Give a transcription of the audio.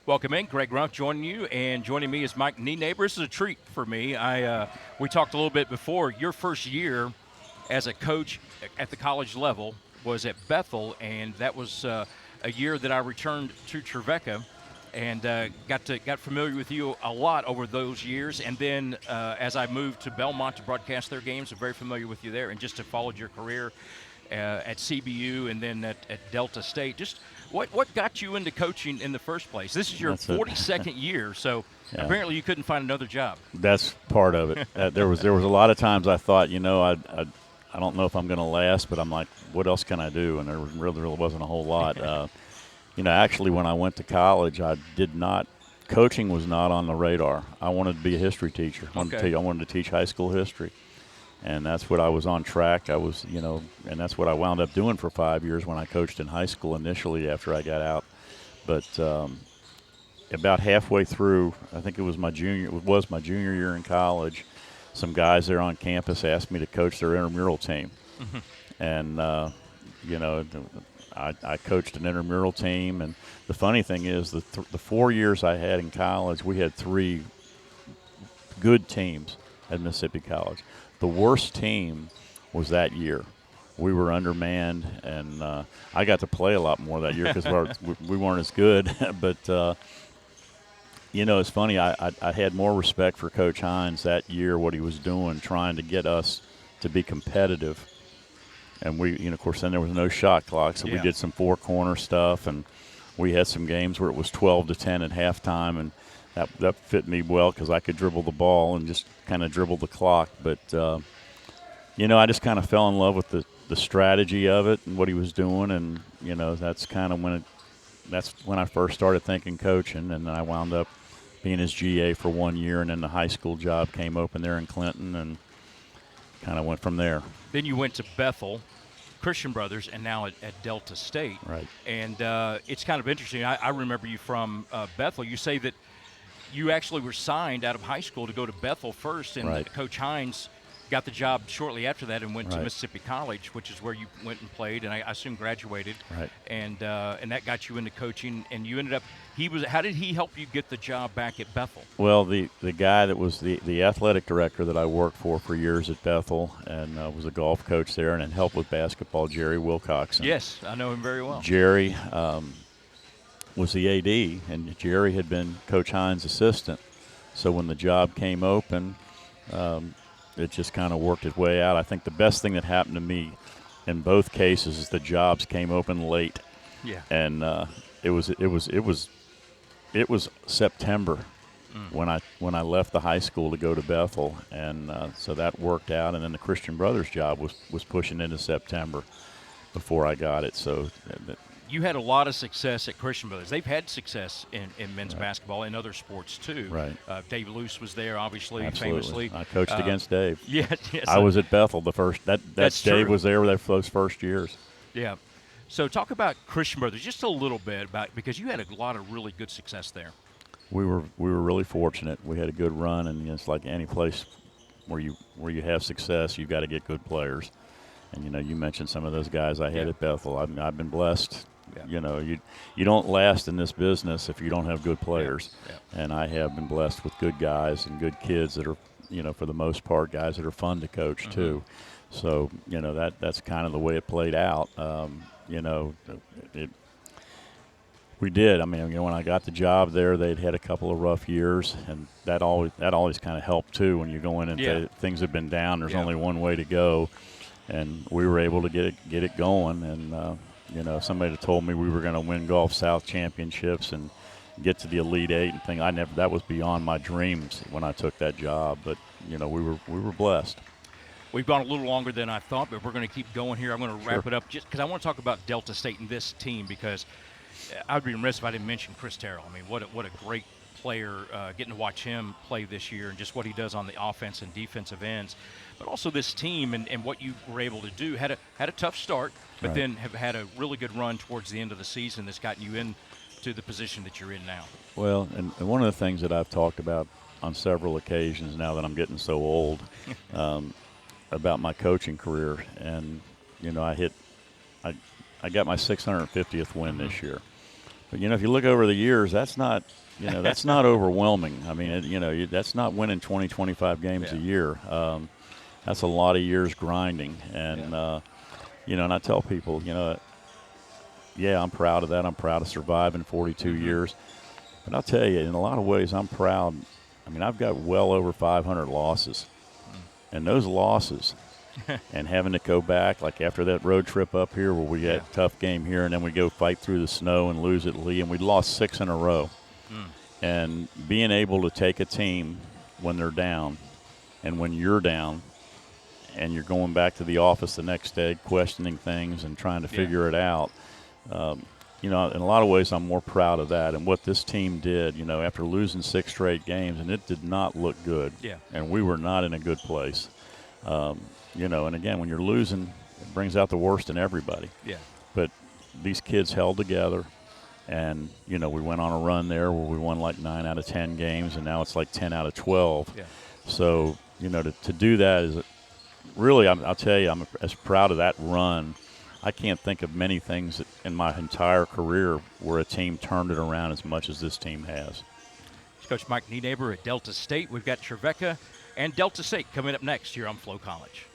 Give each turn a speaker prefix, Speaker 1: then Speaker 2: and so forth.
Speaker 1: Welcome in, Greg Rumpf joining you, and joining me is Mike Nienaber. This is a treat for me. We talked a little bit before. Your first year as a coach at the college level was at Bethel, and that was a year that I returned to Trevecca, and got familiar with you a lot over those years. And then as I moved to Belmont to broadcast their games, I'm very familiar with you there, and just to follow your career at CBU and then at Delta State. Just what got you into coaching in the first place? This is your 42nd year, so
Speaker 2: Yeah.
Speaker 1: apparently you couldn't find another job.
Speaker 2: That's part of it. There was a lot of times I thought, I don't know if I'm going to last, but I'm like, what else can I do? And there really wasn't a whole lot. Actually, when I went to college, coaching was not on the radar. I wanted to be a history teacher. I wanted to teach high school history. And that's what I was on track. And that's what I wound up doing for 5 years when I coached in high school initially after I got out. But about halfway through, I think it was my junior year in college, some guys there on campus asked me to coach their intramural team. Mm-hmm. And, I coached an intramural team. And the funny thing is the 4 years I had in college, we had 3 good teams at Mississippi College. The worst team was that year. We were undermanned, and I got to play a lot more that year because we weren't as good. But, it's funny. I had more respect for Coach Hines that year, what he was doing, trying to get us to be competitive. And of course, then there was no shot clock, so we did some four-corner stuff, and we had some games where it was 12-10 at halftime, and that fit me well because I could dribble the ball and just kind of dribble the clock. But, I just kind of fell in love with the strategy of it and what he was doing. And, that's kind of when I first started thinking coaching. And I wound up being his GA for 1 year. And then the high school job came open there in Clinton and kind of went from there.
Speaker 1: Then you went to Bethel, Christian Brothers, and now at Delta State.
Speaker 2: Right.
Speaker 1: And it's kind of interesting. I remember you from Bethel. You say that you actually were signed out of high school to go to Bethel first, and
Speaker 2: right.
Speaker 1: Coach Hines got the job shortly after that and went
Speaker 2: right.
Speaker 1: to Mississippi College, which is where you went and played, and I assume graduated.
Speaker 2: Right.
Speaker 1: And that got you into coaching, and you ended up. How did he help you get the job back at Bethel?
Speaker 2: Well, the guy that was the athletic director that I worked for years at Bethel, and was a golf coach there, and had helped with basketball, Jerry Wilcoxon.
Speaker 1: Yes, I know him very well.
Speaker 2: Jerry was the AD, and Jerry had been Coach Hines' assistant. So when the job came open, it just kind of worked its way out. I think the best thing that happened to me in both cases is the jobs came open late.
Speaker 1: Yeah.
Speaker 2: And it was September when I left the high school to go to Bethel, and so that worked out. And then the Christian Brothers job was pushing into September before I got it. So.
Speaker 1: You had a lot of success at Christian Brothers. They've had success in men's basketball and other sports too.
Speaker 2: Right.
Speaker 1: Dave Luce was there, obviously,
Speaker 2: Absolutely.
Speaker 1: famously.
Speaker 2: I coached against Dave.
Speaker 1: Yes.
Speaker 2: I was at Bethel the first. That's Dave
Speaker 1: true.
Speaker 2: was there with those first years.
Speaker 1: Yeah. So talk about Christian Brothers just a little bit because you had a lot of really good success there.
Speaker 2: We were really fortunate. We had a good run, and it's like any place where you have success, you've got to get good players. And you mentioned some of those guys I had at Bethel. I've been blessed. Yeah. You don't last in this business if you don't have good players. Yeah. And I have been blessed with good guys and good kids that are, for the most part, guys that are fun to coach mm-hmm. too. So, that's kind of the way it played out. We did. I mean, when I got the job there, they'd had a couple of rough years, and that always kind of helped too. When you go in and things have been down, there's only one way to go, and we were able to get it going. And if somebody had told me we were going to win Gulf South championships and get to the Elite Eight and thing, that was beyond my dreams when I took that job. But we were blessed.
Speaker 1: We've gone a little longer than I thought, but we're going to keep going here. I'm going to wrap it up just because I want to talk about Delta State and this team, because I would be remiss if I didn't mention Chris Terrell. I mean, what a great player, getting to watch him play this year and just what he does on the offense and defensive ends. But also this team and what you were able to do had a tough start, but then have had a really good run towards the end of the season that's gotten you into the position that you're in now.
Speaker 2: Well, and one of the things that I've talked about on several occasions now that I'm getting so old about my coaching career, and I got my 650th win this year. But, if you look over the years, that's not that's not overwhelming. I mean, that's not winning 20, 25 games a year. That's a lot of years grinding. And, and I tell people, I'm proud of that. I'm proud of surviving 42 years. But I'll tell you, in a lot of ways, I'm proud. I mean, I've got well over 500 losses. And those losses and having to go back, like after that road trip up here where we had a tough game here and then we go fight through the snow and lose at Lee, and we lost 6 in a row. And being able to take a team when they're down and when you're down and you're going back to the office the next day questioning things and trying to figure it out, in a lot of ways I'm more proud of that and what this team did, after losing 6 straight games, and it did not look good. And we were not in a good place. And again, when you're losing, it brings out the worst in everybody. But these kids held together. And, we went on a run there where we won like 9 out of 10 games, and now it's like 10 out of 12. So, to do that is really, I'll tell you, I'm as proud of that run. I can't think of many things in my entire career where a team turned it around as much as this team has.
Speaker 1: Coach Mike Nienaber at Delta State. We've got Trevecca and Delta State coming up next here on Flow College.